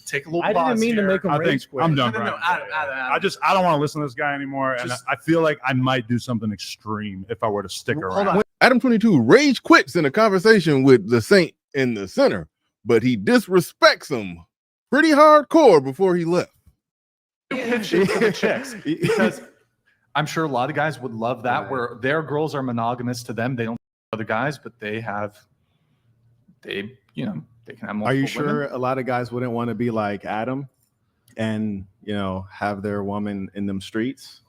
take a little pause. I didn't mean to make him rage quit. I'm done. No, I don't want to listen to this guy anymore, and I feel like I might do something extreme if I were to stick around. Hold on. Adam 22 rage quits in a conversation with the Saint in the center, but he disrespects him pretty hardcore before he left. Pitch it to the chicks because I'm sure a lot of guys would love that, where their girls are monogamous to them. They don't other guys, but they can have multiple Are you sure women. a lot of guys wouldn't want to be like Adam and, have their woman in them streets?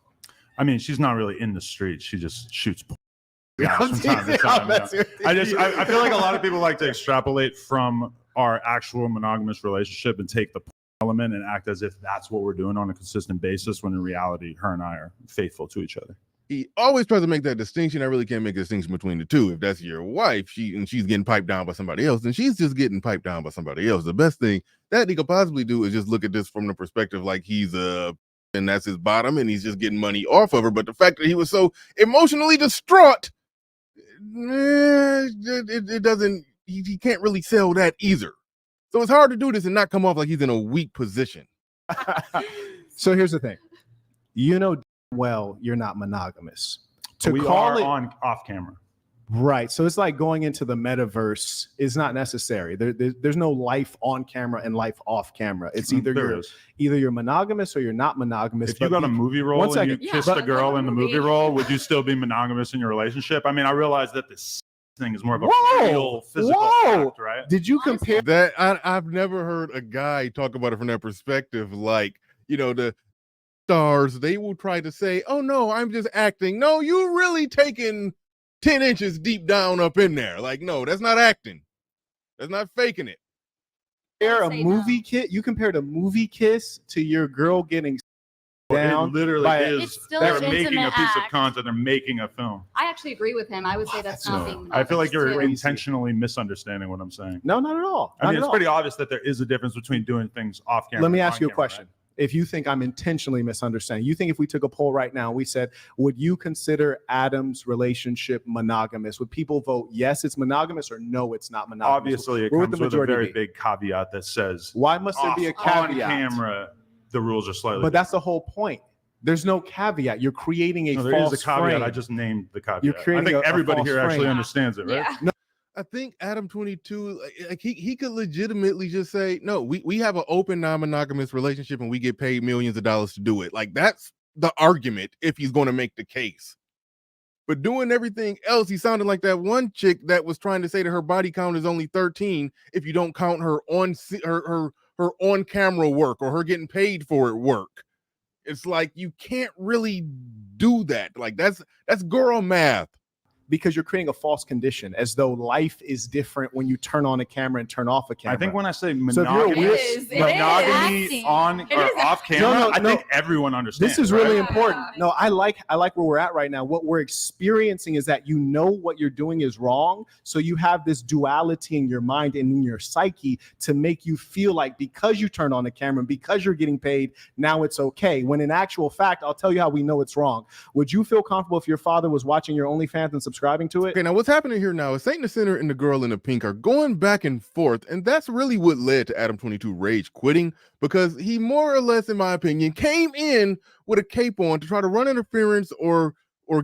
I mean, she's not really in the streets. She just shoots from time to time. I feel like a lot of people like to extrapolate from our actual monogamous relationship and take the element and act as if that's what we're doing on a consistent basis, when in reality, her and I are faithful to each other. He always tries to make that distinction. I really can't make a distinction between the two. If that's your wife, she's getting piped down by somebody else, then she's just getting piped down by somebody else. The best thing that he could possibly do is just look at this from the perspective like he's and that's his bottom, and he's just getting money off of her. But the fact that he was so emotionally distraught, it doesn't. He can't really sell that either. So it's hard to do this and not come off like he's in a weak position. So here's the thing. Well, you're not monogamous. We are on off camera. Right. So it's like going into the metaverse is not necessary. There's no life on camera and life off camera. It's either you're monogamous or you're not monogamous. If you got a movie role and you kissed a girl in the movie role, would you still be monogamous in your relationship? I mean, I realize that this thing is more of a real physical fact, right? Did you compare that? I've never heard a guy talk about it from that perspective. Like, the stars, they will try to say, oh no, I'm just acting. No, you really taking 10 inches deep down up in there. Like, no, that's not acting. That's not faking it. You compared a movie kiss to your girl getting down. It literally is. They're making a piece of content. They're making a film. I actually agree with him. I would say that's not being. I feel like you're intentionally misunderstanding what I'm saying. No, not at all. I mean, it's pretty obvious that there is a difference between doing things off camera. Let me ask you a question. Right? If you think I'm intentionally misunderstanding, you think if we took a poll right now, we said, would you consider Adam's relationship monogamous? Would people vote yes, it's monogamous, or no, it's not monogamous? Obviously, it comes with a very big caveat that says, why must there be a caveat? On camera, the rules are slightly different. That's the whole point. There's no caveat. You're creating a false there is a caveat. frame. I just named the caveat. I think everybody here actually understands it, right? Yeah. No, I think Adam 22, like he could legitimately just say, no, we have an open non-monogamous relationship and we get paid millions of dollars to do it. Like, that's the argument if he's going to make the case. But doing everything else, he sounded like that one chick that was trying to say that her body count is only 13 if you don't count her her on-camera work or her getting paid for it work. It's like, you can't really do that. Like, that's girl math. Because you're creating a false condition, as though life is different when you turn on a camera and turn off a camera. I think when I say monogamy on or off camera, I think everyone understands. This is really important. No, I like where we're at right now. What we're experiencing is that what you're doing is wrong. So you have this duality in your mind and in your psyche to make you feel like because you turn on the camera and because you're getting paid, now it's okay. When in actual fact, I'll tell you how we know it's wrong. Would you feel comfortable if your father was watching your OnlyFans and subscribing to it? Okay, now what's happening here now is Saint in the center and the girl in the pink are going back and forth, and that's really what led to Adam 22 rage quitting, because he more or less, in my opinion, came in with a cape on to try to run interference or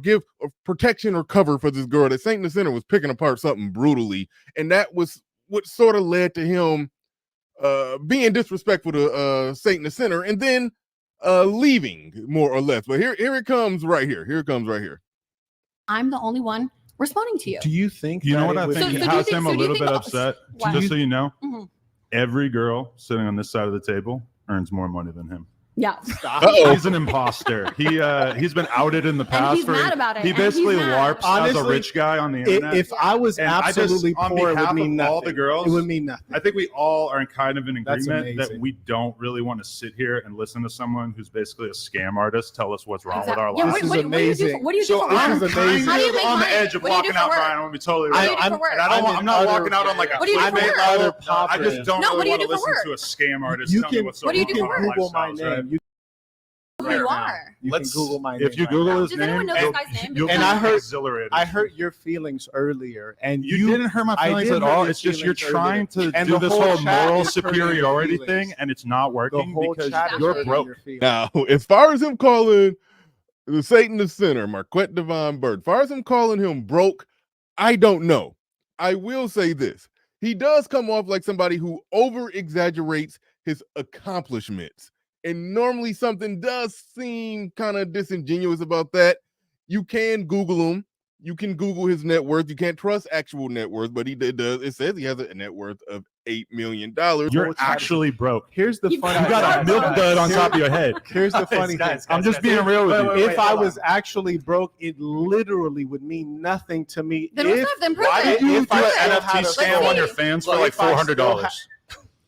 give protection or cover for this girl that Saint in the center was picking apart something brutally, and that was what sort of led to him being disrespectful to Saint in the center and then leaving, more or less. But here it comes right here. Here it comes right here. I'm the only one responding to you. Do you think? You know what I think has him a little bit upset? Just so you know, every girl sitting on this side of the table earns more money than him. Yeah. He's an imposter. He's been outed in the past. And he's mad about it. He basically LARPs as a rich guy on the internet. If I was absolutely poor, it would mean nothing. All the girls, it would mean nothing. I think we all are kind of in agreement that we don't really want to sit here and listen to someone who's basically a scam artist tell us what's wrong with our lives. This is amazing. What do you do for work? I'm on the edge of walking out, Brian. I'm going to be totally right. I'm not walking out on like a I just don't really want to listen to a scam artist tell me what's so wrong with our lifestyles, right? who right you now. are. You Let's- can Google my name. If you right Google now. his Does anyone name, know this guy's name? you'll And be I heard- exhilarated. I hurt your feelings earlier, and You didn't hurt my I feelings did at hurt all. your It's just you're feelings trying to And do the this whole whole chat moral is hurting your superiority feelings. thing, and it's not the working whole because chat is you're hurting broke. your feelings. Now, as far as him calling the Satan the Sinner, Marquette Devon Bird, as far as him calling him broke, I don't know. I will say this. He does come off like somebody who over exaggerates his accomplishments. And normally something does seem kind of disingenuous about that. You can Google him. You can Google his net worth. You can't trust actual net worth, but he does. It says he has a net worth of $8 million. You're actually broke. Here's the You funny. You got a Guys, milk guys, dud on top of your head. Here's the funny thing. I'm just being real with you. If I was actually broke, it literally would mean nothing to me. Then what's if, up? Then prove Why it. did you If do I an still had NFT a scam soul- on your fans for Look, like if I $400?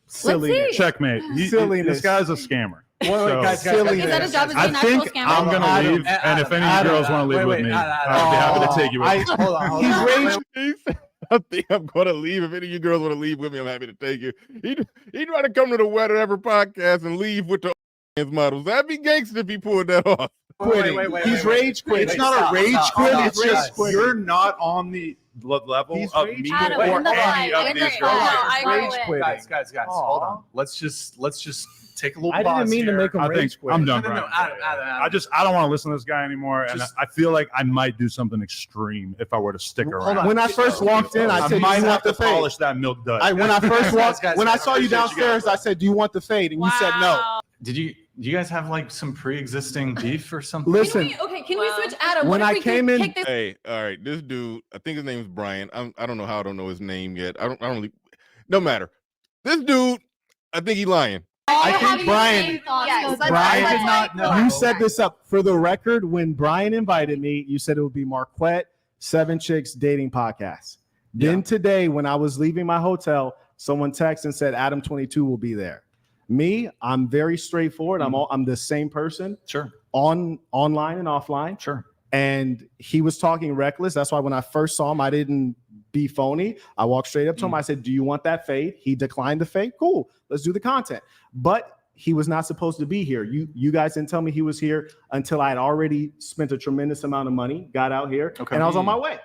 still Let's see. Checkmate. Silliness. This guy's a scammer. Wait, So- guys, Is that his job? Is he I an actual think scammer? I'm gonna Adam, leave, and if any of Adam, you girls want to leave wait, with me, Adam, I'd be happy to take you with me. Hold on. He's raging. He said, I think I'm going to leave. If any of you girls want to leave with me, I'm happy to take you. He'd try to come to the Whatever podcast and leave with the models. That'd be gangster if he pulled that off. Quitting. He's rage quitting. It's not a rage quit. It's just you're not on the level He's of rage me Adam, or in the any fight, of in these the girls. fight. I Rage quit. quitting. Guys, hold on. Let's just take a little I pause didn't mean to here. make him I think rage quit. I'm done, No, bro. Adam. I don't want to listen to this guy anymore, and Just- I feel like I might do something extreme if I were to stick around. Hold on. When I first walked in, I I said, might "Do you have want to the fade?" polish that milk dud. When I first walked, Guys, when I saw you appreciate you guys, downstairs, bro. I said, "Do you want the fade?" And you said no. Wow. Do you guys have like some pre-existing beef or something? Listen, Can we switch Adam? When What if I we came could in- kick this? Hey, all right. This dude, I think his name is Brian. I don't know how I don't know his name yet. I don't really, no matter. This dude, I think he lying. I think Have you Brian- seen thoughts? Yes, So let's- let's- Brian let's did not like- know. you set this up for the record. When Brian invited me, you said it would be Marquette 7 Chicks Dating Podcast. Then today, when I was leaving my hotel, someone texted and said Adam 22 will be there. Me, I'm very straightforward. I'm the same person Sure. online and offline. Sure. And he was talking reckless. That's why when I first saw him, I didn't be phony. I walked straight up to him. I said, "Do you want that fade?" He declined the fade. Cool. Let's do the content. But he was not supposed to be here. You guys didn't tell me he was here until I had already spent a tremendous amount of money, got out here, Okay. and I was on my way.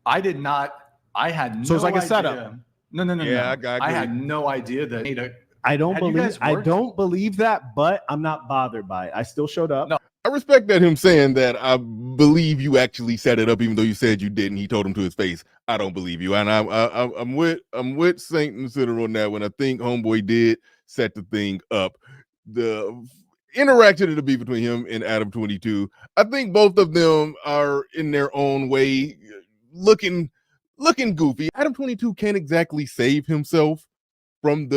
I did not. I had no So it's like a idea. setup. No. Yeah, I I had agree. no idea that. I don't Had you believe guys I worked? don't believe that, but I'm not bothered by it. I still showed up. No. I respect that him saying that I believe you actually set it up, even though you said you didn't. He told him to his face, "I don't believe you," and I'm with Saint and Sitter on that one. I think Homeboy did set the thing up. The interaction to be between him and Adam 22. I think both of them are in their own way looking goofy. Adam 22 can't exactly save himself from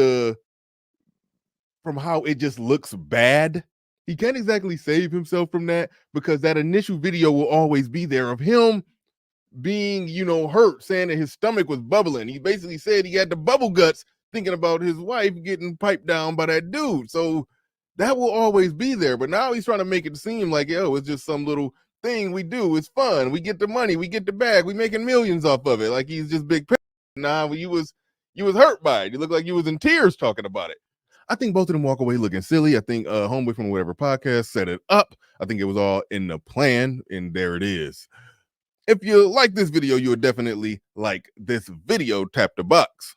how it just looks bad. He can't exactly save himself from that because that initial video will always be there of him being, hurt, saying that his stomach was bubbling. He basically said he had the bubble guts thinking about his wife getting piped down by that dude. So that will always be there. But now he's trying to make it seem like, it's just some little thing we do. It's fun. We get the money. We get the bag. We making millions off of it. Like he's just big. Nah, you was hurt by it. You look like you was in tears talking about it. I think both of them walk away looking silly. I think Homeboy from Whatever Podcast set it up. I think it was all in the plan, and there it is. If you like this video, you would definitely like this video. Tap the box.